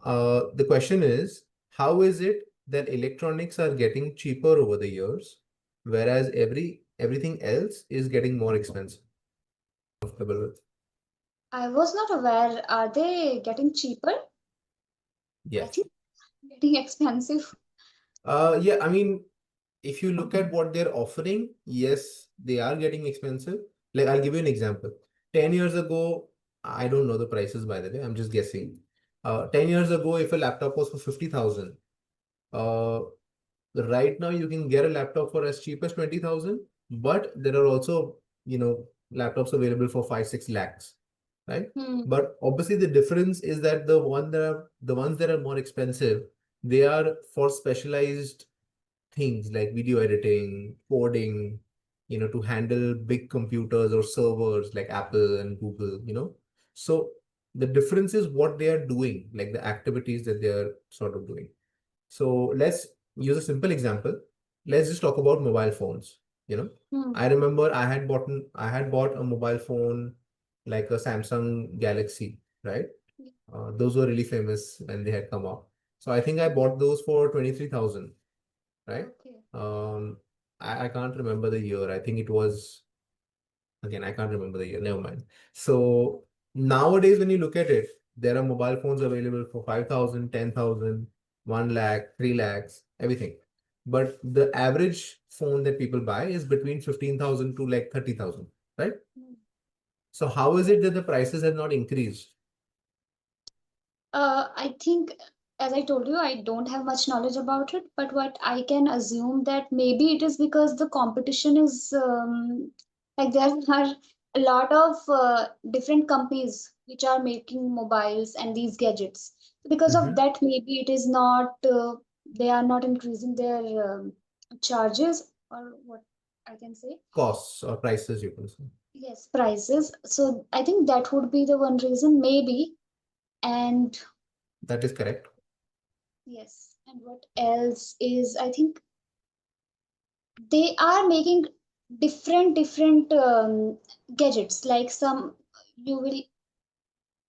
The question is, how is it that electronics are getting cheaper over the years, whereas everything else is getting more expensive? Comfortable with? I was not aware. Are they getting cheaper? I Yes. think getting expensive. Yeah, I mean, if you look at what they're offering, yes, they are getting expensive. Like, I'll give you an example. 10 years ago, I don't know the prices by the way, I'm just guessing. 10 years ago, if a laptop was for 50,000, uh, right now you can get a laptop for as cheap as 20,000, but there are also, laptops available for 5, 6 lakhs, right? Hmm. But obviously the difference is that the ones that are more expensive, they are for specialized things like video editing, coding, to handle big computers or servers like Apple and Google. So the difference is what they are doing, like the activities that they are sort of doing. So let's use a simple example. Let's just talk about mobile phones. Hmm. I remember I had bought a mobile phone like a Samsung Galaxy, right? Those were really famous when they had come out. So I think I bought those for 23,000, right? Okay. Um, I can't remember the year. I think it was, again, I can't remember the year. Never mind. So nowadays, when you look at it, there are mobile phones available for 5,000, 10,000, 1 lakh, 3 lakhs, everything. But the average phone that people buy is between 15,000 to like 30,000, right? Hmm. So how is it that the prices have not increased? I think, as I told you, I don't have much knowledge about it, but what I can assume that maybe it is because the competition is like there are a lot of different companies which are making mobiles and these gadgets. So because of Mhm. that, maybe it is not they are not increasing their charges or what I can say. Costs or prices, you can say. Yes, prices. So I think that would be the one reason, maybe. And That is correct. yes, and what else is I think they are making different gadgets. Like some you will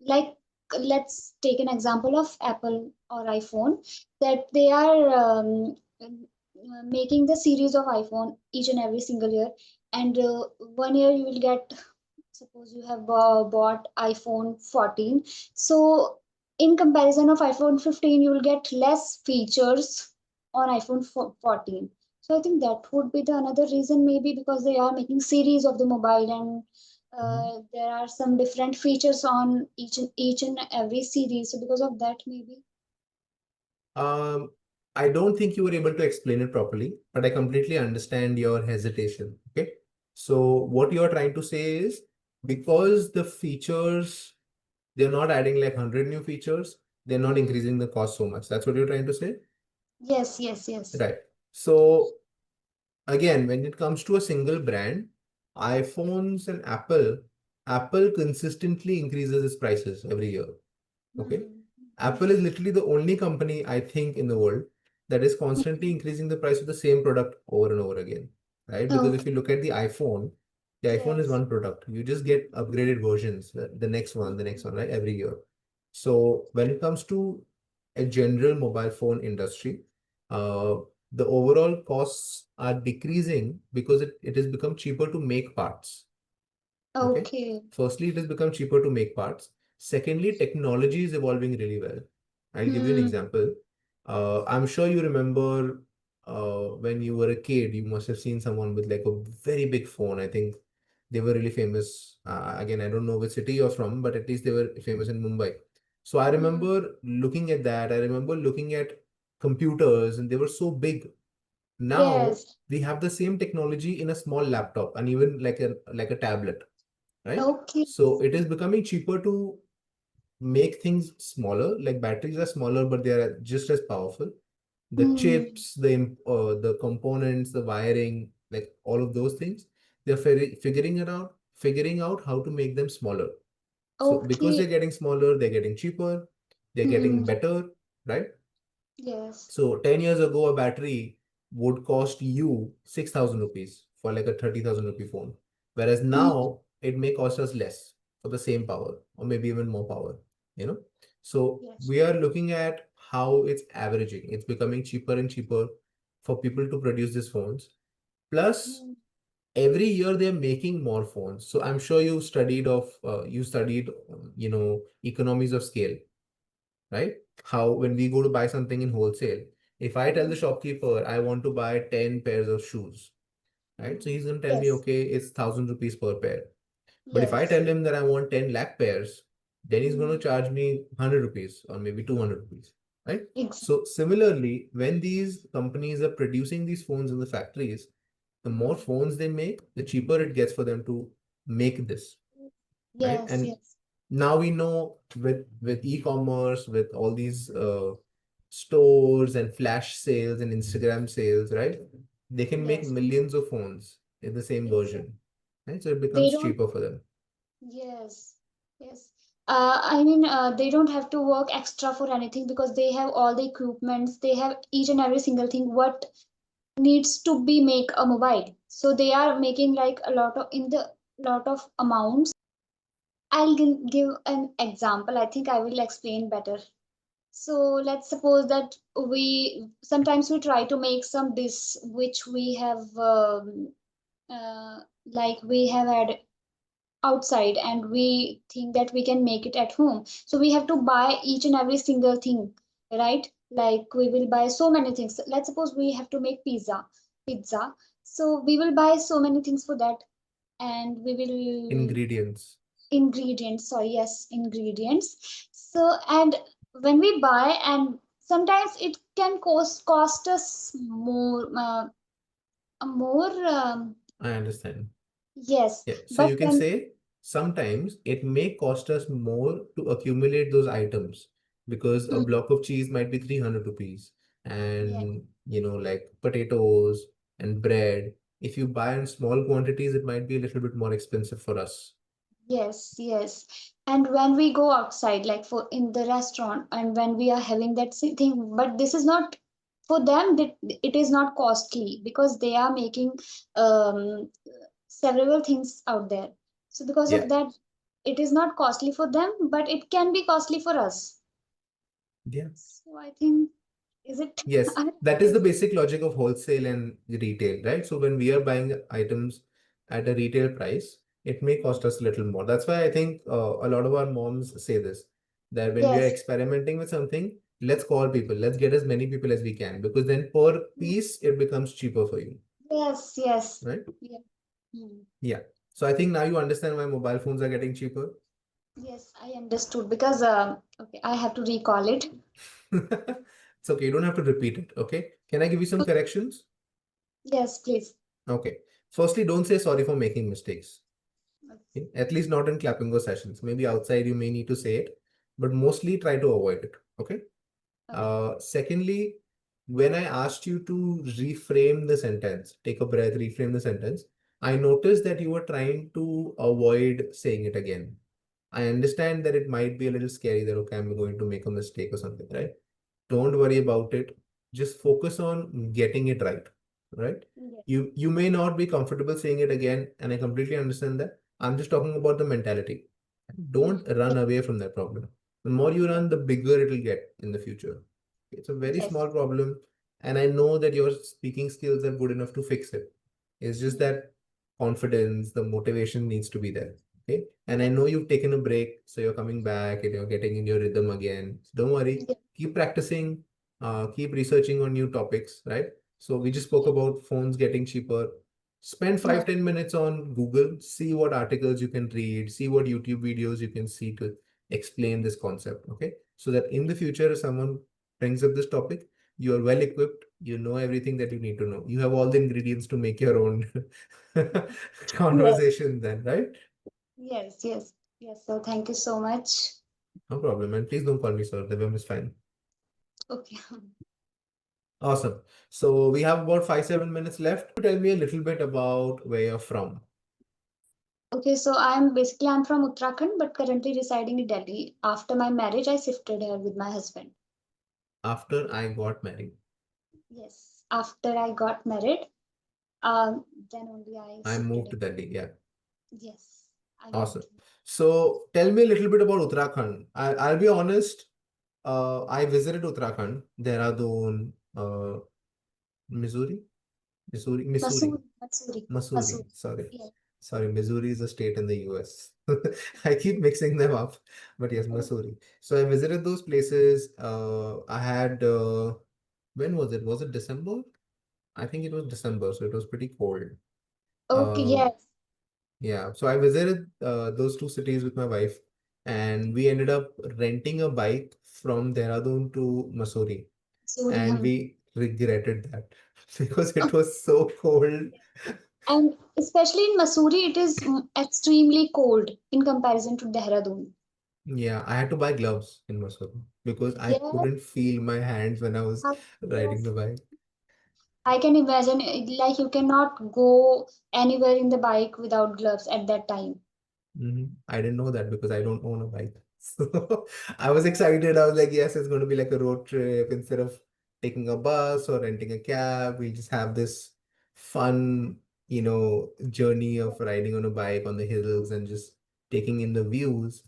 like let's take an example of Apple or iPhone that they are making the series of iPhone each and every single year, and 1 year you will get, suppose you have bought iPhone 14, so in comparison of iPhone 15 you will get less features on iPhone 14. So I think that would be the another reason, maybe because they are making series of the mobile, and Mhm. there are some different features on each and every series. So because of that, maybe. Um, I don't think you were able to explain it properly, but I completely understand your hesitation. Okay. So what you're trying to say is because the features, they're not adding like 100 new features, they're not Hmm. increasing the cost so much. That's what you're trying to say? Yes, yes, yes. Right. So again, when it comes to a single brand, iPhones and Apple consistently increases its prices every year. Okay. Hmm. Apple is Yes. literally the only company I think in the world that is constantly Hmm. increasing the price of the same product over and over again, right? Because if Okay. you look at the iPhone is Yes. one product. You just get upgraded versions, the Hmm. next one, right? Every year. So when it comes to a general mobile phone industry, uh, the overall costs are decreasing because it has become cheaper to make parts. Okay. Okay. Firstly, it has become cheaper to make parts. Secondly, technology is evolving really well. I'll give you an Hmm. example. I'm sure you remember when you were a kid, you must have seen someone with like a very big phone. I think they were really famous. Again, I don't know which city you're from, but at least they were famous in Mumbai. So I Hmm. remember looking at that. I remember looking at computers, and they were so big. Now Yes. we have the same technology in a small laptop and even like a tablet, right? Okay. So it is becoming cheaper to make things smaller. Like batteries are smaller, but they are just as powerful. The Hmm. chips, the components, the wiring, like all of those things, they're figuring out how to make them smaller. So because Okay. they're getting smaller, they're getting cheaper, they're Hmm. getting better, right? Yes. So 10 years ago, a battery would cost you 6,000 rupees for like a 30,000 rupee phone. Whereas Hmm. now it may cost us less for the same power or maybe even more power, you know? So Yes. we are looking at how it's averaging. It's becoming cheaper and cheaper for people to produce these phones. Plus, Mm. every year they're making more phones. So I'm sure you studied economies of scale, right? How when we go to buy something in wholesale, if I tell the Mm. shopkeeper I want to buy 10 pairs of shoes, right? So Mm. he's going to tell me, Yes. okay, it's 1,000 rupees per pair. But if I Yes. tell him that I want 10 lakh pairs, then he's going to Mm. charge me 100 rupees or maybe 200 rupees, right? Exactly. So similarly, when these companies are producing these phones in the factories, the more Mm. phones they make, the cheaper it gets for them to make this, right? Yes. And Yes. now we know with e-commerce, with all these stores and flash sales and Instagram sales, right? They can make Yes. millions of phones in the same Exactly. version, right? So it They becomes don't. cheaper for them. Yes. Yes. I mean, they don't have to work extra for anything because they have all the equipments. They have each and every single thing what needs to be make a mobile. So they are making like a lot of in the lot of amounts. I'll give an example. I think I will explain better. So let's suppose that we sometimes we try to make some dish which we have like we have had outside and we think that we can make it at home. So we have to buy each and every single thing, right? Like we will buy so many things. Let's suppose we have to make pizza. So we will buy so many things for that, and we will Ingredients. ingredients. Sorry, yes, ingredients. So and when we buy, and sometimes it can cost us more. I understand. Yes, Yeah. So but you can when say sometimes it may cost us more to accumulate those items because a hmm, block of cheese might be 300 rupees yeah. and like potatoes and bread. If you buy in small quantities, it might be a little bit more expensive for us. Yes, yes. And when we go outside, like for in the restaurant, and when we are having that thing, but this is not for them, it is not costly because they are making um, several things out there. So because Yeah. of that, it is not costly for them, but it can be costly for us. Yeah. So I think, is it? Yes, that is the Is basic logic of wholesale and retail, right? So when we are buying items at a retail price, it may cost us a little more. That's why I think a lot of our moms say this, that when we are yes, experimenting with something, let's call people, let's get as many people as we can, because then per piece it becomes cheaper for you, yes, yes. right? Yeah. Hmm. Yeah. So I think now you understand why mobile phones are getting cheaper. Yes, I understood because okay, I have to recall it. It's okay, you don't have to repeat it. Okay. Can I give you some corrections? Yes, please. Okay. Firstly, don't say sorry for making mistakes. Okay. Okay? At least not in Clapingo sessions. Maybe outside you may need to say it, but mostly try to avoid it. Okay. Okay. Secondly, when I asked you to reframe the sentence, take a breath, reframe the sentence, I noticed that you were trying to avoid saying it again. I understand that it might be a little scary that, okay, I'm going to make a mistake or something, right? Don't worry about it. Just focus on getting it right, right? Yes. You may not be comfortable saying it again, and I completely understand that. I'm just talking about the mentality. Don't run Yes. away from that problem. The more you Yes. run, the bigger it will get in the future. It's a very Yes. small problem, and I know that your speaking skills are good enough to fix it. It's just Mm. that confidence, the motivation needs to be there. Okay. And I know Yes. you've taken a break, so you're coming back and you're getting in your rhythm again. So don't worry. Yes. Keep practicing, keep researching on new topics, right? So we just spoke Yes. about phones getting cheaper. Spend Yes. 5-10 minutes on Google, see what articles you can read, see what YouTube videos you can see to explain this concept. Okay. So that in the future, if someone brings up this topic, you are well equipped, you know everything that you need to know. You have all the ingredients to make your own Yes. conversation then, right? Yes. Yes. Yes. So thank you so much. No problem. And please don't call me sir. The Divyam is fine. Okay. Awesome. So we have about 5-7 minutes left. Tell me a little bit about where you're from. Okay. So I'm from Uttarakhand, but currently residing in Delhi. After my marriage, I shifted here with my husband. After I got married, Yes. After I got married, then only I I shifted moved here. to Delhi. Yeah. Yes. I Awesome. moved. So tell me a little bit about Uttarakhand. I'll be honest. I visited Uttarakhand, Dehradun, Missouri, Missouri, Masuri, Missouri. Masuri. Sorry, Yeah. sorry. Missouri is a state in the US. I keep mixing them up, but yes, Oh, Missouri. So I visited those places. I had when was it? Was it December? I think it was December, so it was pretty cold. okay, Um, yes. yeah. So I visited those two cities with my wife, and we ended up renting a bike from Dehradun to Missouri, Masuri, and we regretted that because it was so cold. And especially in Masuri, it is extremely cold in comparison to Dehradun. Yeah, I had to buy gloves in Missouri because I Yes, couldn't feel my hands when I was riding yes. the bike. I can imagine, like you cannot go anywhere in the bike without gloves at that time. I didn't know that because I don't own a bike. So I was excited. I was like, yes, it's going to be like a road trip. Instead of taking a bus or renting a cab, we'll just have this fun, journey of riding on a bike on the hills and just taking in the views.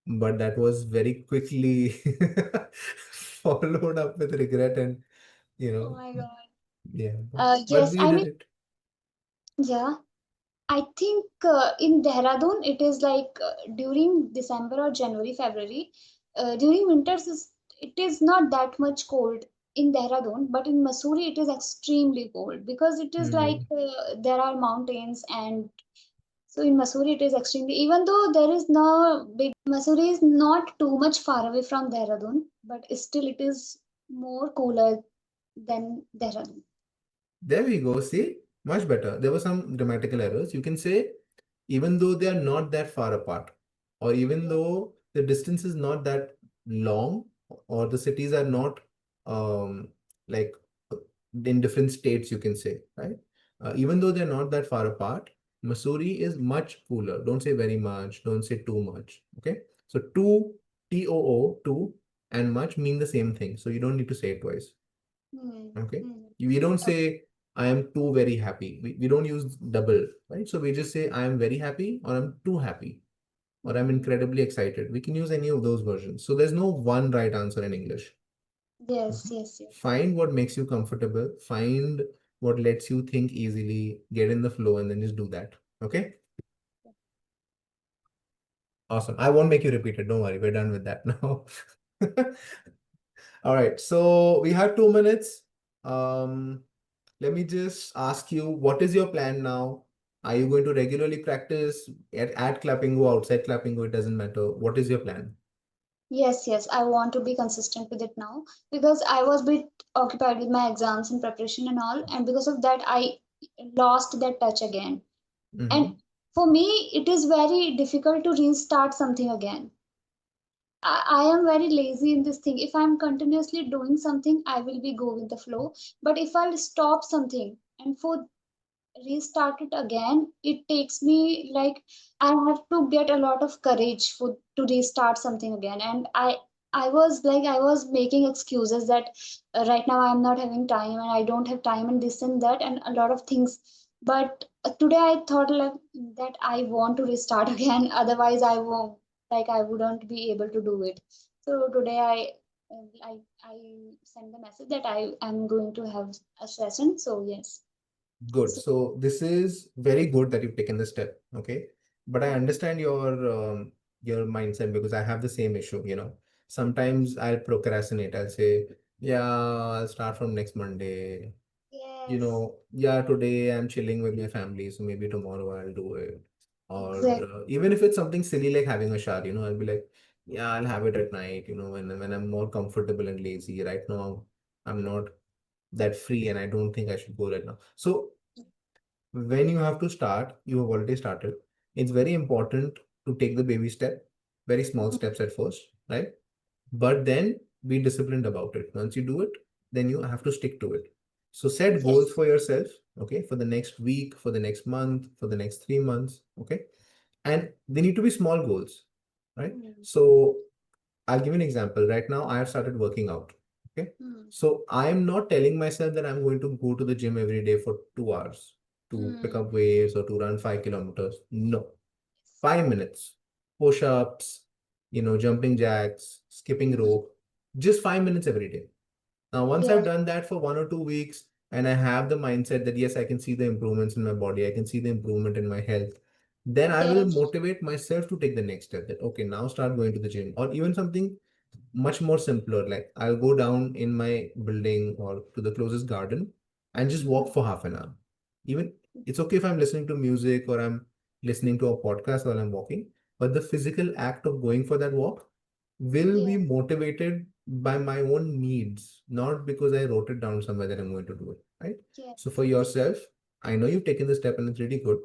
But that was very quickly followed up with regret and, you Oh know, my God. yeah. But Yes, we I did mean, it. yeah. I think in Dehradun it is like during December or January, February. During winters it is not that much cold in Dehradun, but in Mussoorie it is extremely cold because it is like Hmm. there are mountains, and so in Mussoorie it is extremely, even though there is no big, Mussoorie is not too much far away from Dehradun, but still it is more cooler than Dehradun. There we go. See, much better. There were some grammatical errors. You can say, even though they are not that far apart, or even Yeah. though the distance is not that long, or the cities are not um, like in different states, you can say, right? Even though they're not that far apart, Missouri is much cooler. Don't say very much, don't say too much. Okay. So, two, and much mean the same thing. So, you don't need to say it twice. Hmm. Okay. Hmm. We don't Okay. say I am too very happy. We don't use double, right? So we just say I am very happy or I'm too happy or I'm Hmm. incredibly excited. We can use any of those versions. So there's no one right answer in English. Yes, Okay. yes, yes. Find what makes you comfortable, find what lets you think easily, get in the flow, and then just do that. Okay. Awesome. I won't make you repeat it. Don't worry. We're done with that now. All right. So we have 2 minutes. Um, Let me just ask you, what is your plan now? Are you going to regularly practice at Clapingo, outside Clapingo? It doesn't matter. What is your plan? Yes, yes. I want to be consistent with it now because I was a bit occupied with my exams and preparation and all, and because of that, I lost that touch again. And Hmm. for me, it is very difficult to restart something again. I am very lazy in this thing. If I'm continuously doing something, I will be go with the flow. But if I'll stop something and for restart it again, it takes me like I have to get a lot of courage for to restart something again. And I was like I was making excuses that right now I'm not having time and I don't have time and this and that and a lot of things. But today I thought like that I want to restart again, otherwise I won't, like I wouldn't be able to do it. So today I sent the message that I am going to have a session, so yes. Good. So, So this is very good that you've taken the step. Okay. But I mm, understand your mindset because I have the same issue, Sometimes I'll procrastinate. I'll say, yeah, I'll start from next Monday. yes, Yeah, today I'm chilling with my family, so maybe tomorrow I'll do it. Or exactly. even if it's something silly like having a shower, I'll be like, yeah, I'll have it at night, when I'm more comfortable and lazy. Right now, I'm not that free and I don't think I should go right now. So when you have to start, you have already started. It's very important to take the baby step, very small Mm, steps at first, right? But then be disciplined about it. Once you do it, then you have to stick to it. So set goals yes. for yourself, okay, for the next week, for the next month, for the next 3 months, okay? And they need to be small goals, right? Mm, So I'll give you an example. Right now, I have started working out, okay? mm, So I am not telling myself that I'm going to go to the gym every day for 2 hours to pick mm, up weights or to run 5 kilometers. No, 5 minutes, push ups, jumping jacks, skipping mm, rope. just 5 minutes every day. Now, once I've Yes. done that for 1 or 2 weeks and I have the mindset that yes, I can see the improvements in my body, I can see the improvement in my health, then I will Yes. motivate myself to take the next step that, okay, now start going to the gym or even something much more simpler. Like I'll go down in my building or to the closest garden and just walk for half an hour. Even it's okay if I'm listening to music or I'm listening to a podcast while I'm walking, but the physical act of going for that walk will be Yes. motivated by my own needs, not because I wrote it down somewhere that I'm going to do it. Right. Yes. So for Yes. yourself, I know you've taken the step and it's really good.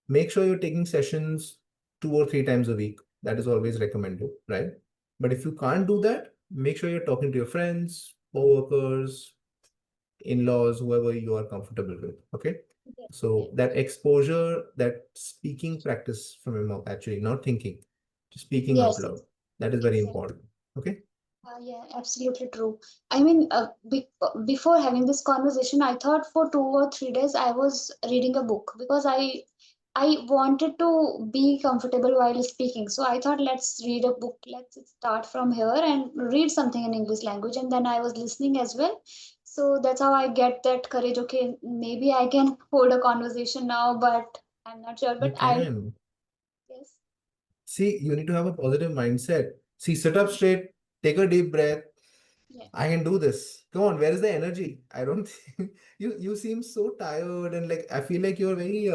Make sure you're taking sessions 2 or 3 times a week. That is always recommended, right? But if you can't do that, make sure you're talking to your friends, co-workers, in-laws, whoever you are comfortable with. Okay. Yes. So Yes. that exposure, that speaking practice from your mouth, actually, not thinking, just speaking out Yes. loud. Yes. That is very Exactly. important. Okay. Yeah, absolutely true. I mean, before having this conversation, I thought for 2 or 3 days I was reading a book because I wanted to be comfortable while speaking. So I thought, let's read a book. Let's start from here and read something in English language. And then I was listening as well. So that's how I get that courage. Okay, maybe I can hold a conversation now, but I'm not sure. You But I'll, can. yes, See, you need to have a positive mindset. See, sit up straight, take a deep breath. yeah. I can do this. Come on, where is the energy? I don't think you seem so tired and like I feel like you're very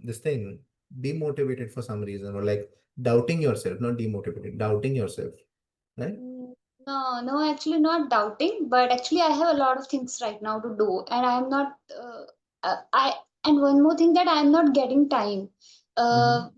this thing demotivated for some reason or like doubting yourself, not demotivated, doubting yourself, right? Mm, no, no, actually not doubting, but actually I have a lot of things right now to do, and I'm not. I and one more thing that I'm not getting time. Mm-hmm. Uh,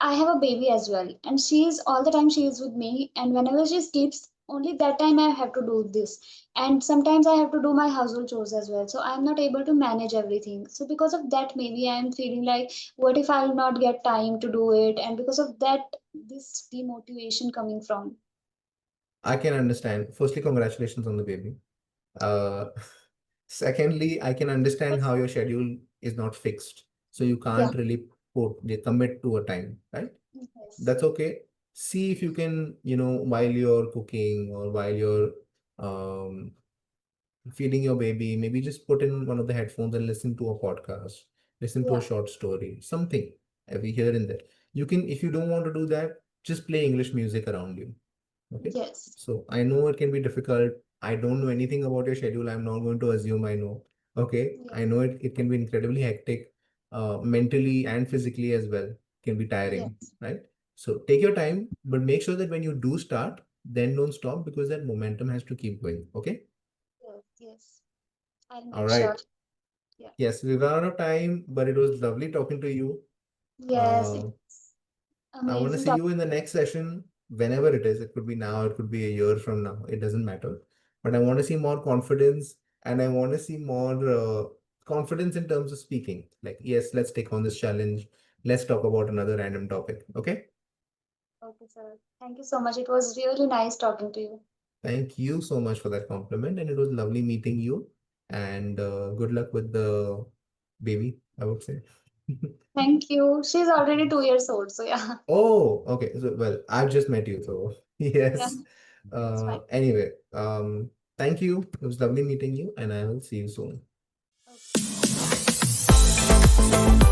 I have a baby as well, and she is all the time she is with me, and whenever she sleeps, only that time I have to do this, and sometimes I have to do my household chores as well. So I'm not able to manage everything. So because of that, maybe I'm feeling like, what if I'll not get time to do it? And because of that, this demotivation coming from. I can understand. Firstly, congratulations on the baby. Uh, Secondly, I can understand how your schedule is not fixed, so you Yeah. can't really commit to a time, right? Yes. That's okay. See if you can, while you're cooking or while you're um, feeding your baby, maybe just put in one of the headphones and listen to a podcast, listen to a Yeah. short story, something every here and there. You can, if you don't want to do that, just play English music around you. Okay. Yes. So I know it can be difficult. I don't know anything about your schedule. I'm not going to assume I know. Okay. Yeah. I know it can be incredibly hectic, mentally and physically as well. Can be tiring, Yes. right? So take your time, but make sure that when you do start, then don't stop because that momentum has to keep going. Okay. Yes. Yes. I'll All make sure. right. Yeah. Yes, we've run out of time, but it was lovely talking to you. Yes. Uh, It's I want to amazing see talk. you in the next session, whenever it is. It could be now, it could be a year from now. It doesn't matter. But I want to see more confidence and I want to see more confidence in terms of speaking. Like, yes, let's take on this challenge. Let's talk about another random topic. Okay. Okay, sir. Thank you so much. It was really nice talking to you. Thank you so much for that compliment. And it was lovely meeting you. And good luck with the baby, I would say. Thank you. She's already 2 years old, so yeah. Oh, okay. So, well, I've just met you, so Yeah, yes. it's fine. Anyway, thank you. It was lovely meeting you, and I will see you soon. Okay.